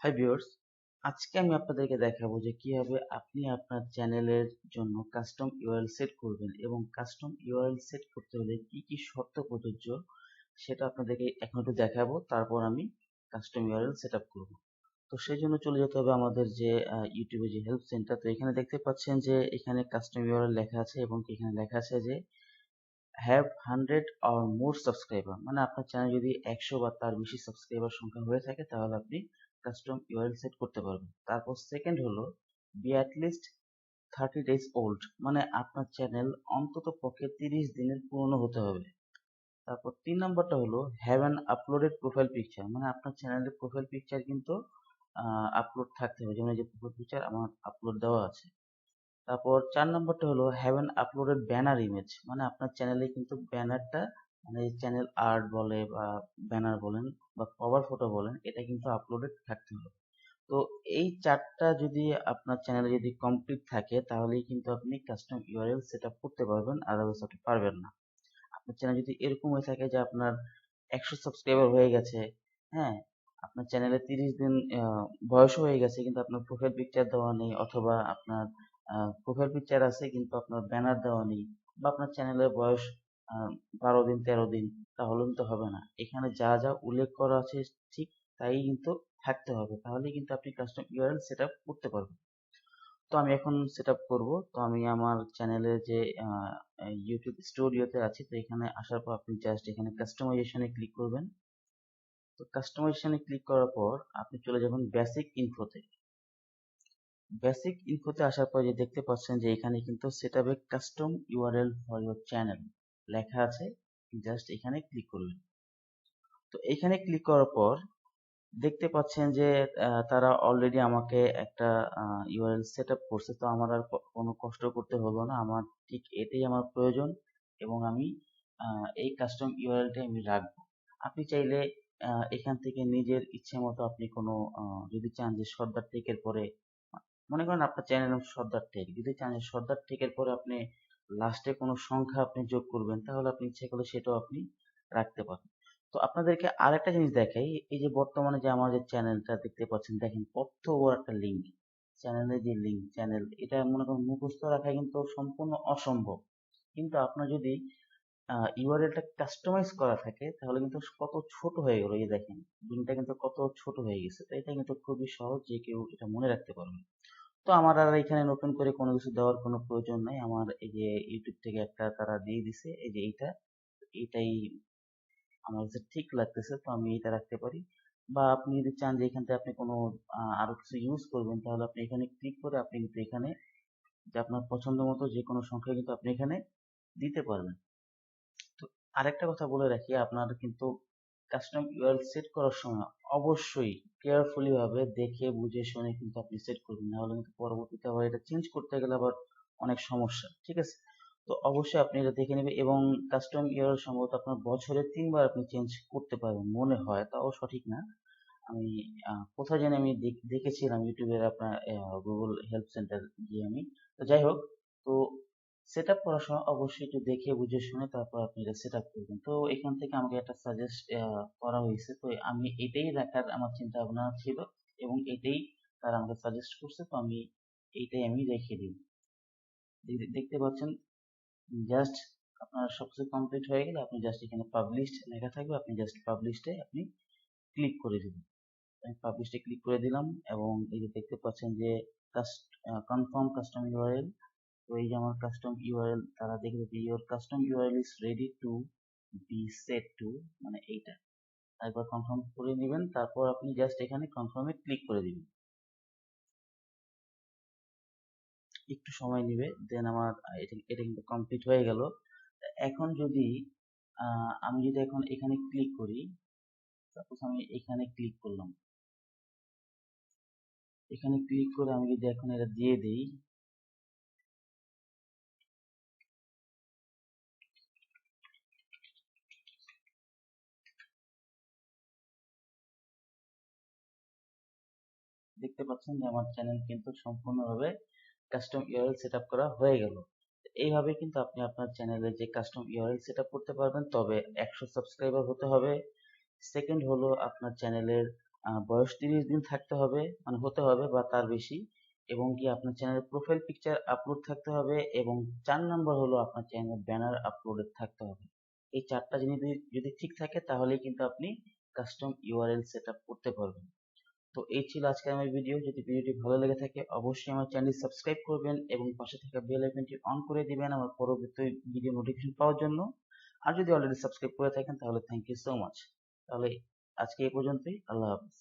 Hi viewers, আজকে আমি আপনাদেরকে দেখাবো যে কিভাবে আপনি আপনার চ্যানেলের জন্য কাস্টম ইউআরএল সেট করবেন এবং কাস্টম ইউআরএল সেট করতে হলে কি কি শর্ত প্রযোজ্য সেটা আপনাদেরকে এখন একটু দেখাবো। তারপর আমি কাস্টম ইউআরএল সেট আপ করবো। তো সেই জন্য চলে যেতে হবে আমাদের যে ইউটিউবে যে হেল্প সেন্টার। তো এখানে দেখতে পাচ্ছেন যে এখানে কাস্টম ইউআরএল লেখা আছে এবং এখানে লেখা আছে যে হ্যাভ 100 or more সাবস্ক্রাইবার, মানে আপনার চ্যানেল যদি 100 বা তার বেশি সাবস্ক্রাইবার সংখ্যা হয়ে থাকে তাহলে আপনি কাস্টম ইউআরএল সেট করতে পারবেন। তারপর সেকেন্ড হলো be at least 30 days old, মানে আপনার চ্যানেল অন্তত পক্ষে 30 দিনের পুরনো হতে হবে। তারপর 3 নম্বরটা হলো have an uploaded profile picture, মানে আপনার চ্যানেলের প্রোফাইল পিকচার কিন্তু আপলোড থাকতে হবে, যেমন এই যে প্রোফাইল পিকচার আমার আপলোড দেওয়া আছে। তারপর 4 নম্বরটা হলো have an uploaded banner image, মানে আপনার চ্যানেলে কিন্তু ব্যানারটা, মানে চ্যানেল আর্ট বলে বা ব্যানার বলেন বা কভার ফটো বলেন, এটা কিন্তু আপলোডেড থাকতে হবে। তো এই 4টা যদি আপনার চ্যানেলে যদি কমপ্লিট থাকে তাহলেই কিন্তু আপনি কাস্টম ইউআরএল সেট আপ করতে পারবেন, আদারওয়াইজ আপনি পারবেন না। আপনার চ্যানেল যদি এরকম হয়ে থাকে যে আপনার 100 সাবস্ক্রাইবার হয়ে গেছে, হ্যাঁ, আপনার চ্যানেলে 30 দিন বয়স হয়ে গেছে কিন্তু আপনার প্রোফাইল পিকচার দেওয়া নেই, অথবা আপনার প্রোফাইল পিকচার আছে কিন্তু আপনার ব্যানার দেওয়া নেই, বা আপনার চ্যানেলের বয়স 12 দিন 13 দিন, তাহলে কিন্তু হবে না। এখানে যা যা উল্লেখ করা আছে ঠিক তাই কিন্তু থাকতে হবে, তাহলে কিন্তু আপনি কাস্টম ইউআরএল সেট আপ করতে পারবেন। তো আমি এখন সেট আপ করবো। তো আমি আমার চ্যানেলে যে ইউটিউব স্টুডিওতে আছি, তো এখানে আসার পর আপনি জাস্ট এখানে কাস্টমাইজেশনে ক্লিক করবেন। তো কাস্টমাইজেশনে ক্লিক করার পর আপনি চলে যাবেন বেসিক ইনফোতে। বেসিক ইনফোতে আসার পর যে দেখতে পাচ্ছেন যে এখানে কিন্তু set up A custom URL for your channel লেখা আছে, জাস্ট এখানে ক্লিক করবেন। তো এখানে ক্লিক করার পর দেখতে পাচ্ছেন যে তারা অলরেডি আমাকে একটা ইউআরএল সেট আপ করছে, তো আমার আর কোনো কষ্ট করতে হলো না। আমার ঠিক এটাই আমার প্রয়োজন এবং আমি এই কাস্টম ইউআরএলটাই আমি রাখবো। আপনি চাইলে এখান থেকে নিজের ইচ্ছে মতো আপনি কোনো যদি চান যে সর্দার টেকের পরে, মনে করেন আপনার চ্যানেল নাম সর্দার টেক, যদি চান যে সর্দার টেকের পরে আপনি লাস্টে কোনো সংখ্যা আপনি যোগ করবেন, তাহলে আপনি ইচ্ছে করলে সেটাও আপনি রাখতে পারেন। তো আপনাদেরকে আরেকটা জিনিস দেখাই, এই যে বর্তমানে যে আমার যে চ্যানেলটা দেখতে পাচ্ছেন, দেখেন কত বড় একটা লিঙ্ক, চ্যানেলের যে লিঙ্ক, চ্যানেল এটা মনে করেন মুখস্থ রাখা কিন্তু সম্পূর্ণ অসম্ভব। কিন্তু আপনার যদি ইউআরএলটা কাস্টমাইজ করা থাকে তাহলে কিন্তু কত ছোট হয়ে গেল, এই দেখেন লিঙ্কটা কিন্তু কত ছোট হয়ে গেছে। তো এটা কিন্তু খুবই সহজ, যে কেউ এটা মনে রাখতে পারবে। তো আমার আর এখানে নতুন করে কোনো কিছু দেওয়ার কোনো প্রয়োজন নাই, আমার এই যে ইউটিউব থেকে একটা তারা দিয়ে দিছে, এই যে এইটাই আমার কাছে ঠিক লাগতেছে, তো আমি এটা রাখতে পারি। বা আপনি যদি চান যে এখান থেকে আপনি কোনো আরো কিছু ইউজ করবেন, তাহলে আপনি এখানে ক্লিক করে আপনি কিন্তু এখানে যে আপনার পছন্দ মতো যে কোনো সংখ্যা কিন্তু আপনি এখানে দিতে পারবেন। তো আরেকটা কথা বলে রাখি, আপনার কিন্তু কাস্টম ইউআরএল সেট করার সময় অবশ্যই কেয়ারফুলি ভাবে দেখে বুঝে শুনে কিন্তু আপনি সেট করবেন, নাহলে কিন্তু পরবর্তীতে আবার এটা চেঞ্জ করতে গেলে আবার অনেক সমস্যা, ঠিক আছে? তো অবশ্যই আপনি এটা দেখে নেবেন। এবং কাস্টম ইউআরএল সম্ভবত আপনার বছরে 3বার আপনি চেঞ্জ করতে পারবেন মনে হয়, তাও সঠিক না। আমি কোথায় জানি আমি দেখেছিলাম ইউটিউবের আপনার গুগল হেল্প সেন্টার গিয়ে আমি, তো যাই হোক, তো সেট আপ করার সময় অবশ্যই একটু দেখে বুঝে শুনে তারপর আপনি এটা সেট আপ করবেন। তো এখান থেকে আমাকে একটা সাজেস্ট করা হয়েছে, তো আমি এটাই রাখার আমার চিন্তা ভাবনা ছিল এবং এটাই তারা আমাকে সাজেস্ট করছে, তো আমি এইটাই আমি রেখে দিই। দেখতে পাচ্ছেন জাস্ট আপনার সবকিছু কমপ্লিট হয়ে গেলে আপনি জাস্ট এখানে পাবলিশড লেখা থাকবে, আপনি জাস্ট পাবলিশডে আপনি ক্লিক করে দিবেন। আমি পাবলিশে ক্লিক করে দিলাম এবং এই যে দেখতে পাচ্ছেন যে কনফার্ম কাস্টম ইউআরএল। তো এই যে আমার কাস্টম ইউআরএল তারা দেখে দিচ্ছে your custom URL is ready to be set to, মানে এইটা একবার কনফার্ম করে নেবেন, তারপর আপনি জাস্ট এখানে কনফার্মে ক্লিক করে দিবেন। একটু সময় নেবে, দেন আমার এটা কিন্তু কমপ্লিট হয়ে গেল। এখন যদি আমি যদি এখন এখানে ক্লিক করি, সাপোজ আমি এখানে ক্লিক করলাম, এখানে ক্লিক করে আমি যদি এখন এটা দিয়ে দিই, দেখতে পাচ্ছেন যে আমার চ্যানেল কিন্তু সম্পূর্ণভাবে কাস্টম ইউআরএল সেট আপ করা হয়ে গেল। এইভাবে কিন্তু আপনি আপনার চ্যানেলে যে কাস্টম ইউআরএল সেট আপ করতে পারবেন, তবে 100 সাবস্ক্রাইবার হতে হবে। সেকেন্ড হলো আপনার চ্যানেলের বয়স 30 দিন থাকতে হবে, মানে হতে হবে বা তার বেশি, এবং কি আপনার চ্যানেলের প্রোফাইল পিকচার আপলোড থাকতে হবে, এবং 4 নাম্বার হলো আপনার চ্যানেলের ব্যানার আপলোডেড থাকতে হবে। এই 4টা জিনিস যদি ঠিক থাকে তাহলেই কিন্তু আপনি কাস্টম ইউআরএল সেটআপ করতে পারবেন। তো এই ছিল আজকে আমার ভিডিও। যদি ভিডিওটি ভালো লেগে থাকে অবশ্যই আমার চ্যানেলটি সাবস্ক্রাইব করবেন এবং পাশে থাকা বেল আইকনটি অন করে দিবেন আমার পরবর্তী ভিডিও নোটিফিকেশন পাওয়ার জন্য। আর যদি অলরেডি সাবস্ক্রাইব করে থাকেন তাহলে থ্যাংক ইউ সো মাচ। তাহলে আজকে এই পর্যন্তই। আল্লাহ হাফেজ।